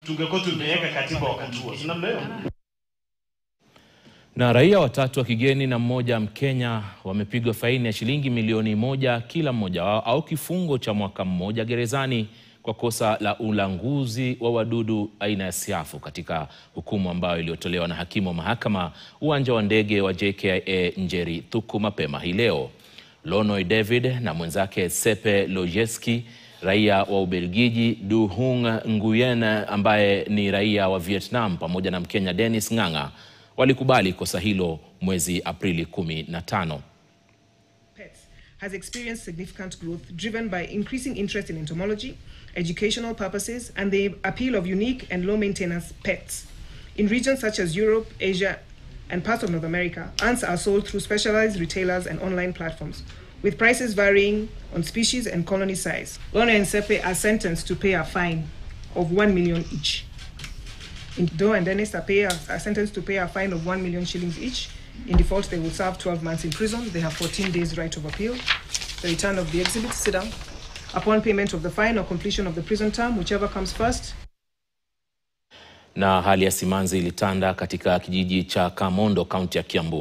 tungekuwa tumeweka katiba wakati huo. Tunamlewa. Na raia watatu wa kigeni na mmoja Mkenya wamepigwa faini ya shilingi milioni 1 kila mmoja wao au kifungo cha mwaka mmoja gerezani kwa kosa la ulanguzi wa wadudu aina ya siafu katika hukumu ambayo iliyotolewa na hakimu wa mahakama uwanja wa ndege wa JKIA Njeri Thuku mapema hii leo. Lonoy David na mwenzake Sepe Lojeski, raia wa Ubelgiji, Du Hung Nguyen ambaye ni raia wa Vietnam, pamoja na Mkenya Dennis Ng'ang'a walikubali kosa hilo mwezi Aprili 15. Pets has experienced significant growth driven by increasing interest in entomology, educational purposes, and the appeal of unique and low maintenance pets. In regions such as Europe, Asia, and parts of North America, ants are sold through specialized retailers and online platforms, with prices varying on species and colony size. Lonoy and Sepe are sentenced to pay a fine of 1 million each. Do and Dennis are sentenced to pay a fine of 1 million shillings each. In default, they will serve 12 months in prison. They have 14 days right of appeal. The return of the exhibit, sit down. Upon payment of the fine or completion of the prison term, whichever comes first. Na hali ya simanzi ilitanda katika kijiji cha Kamondo, kaunti ya Kiambu.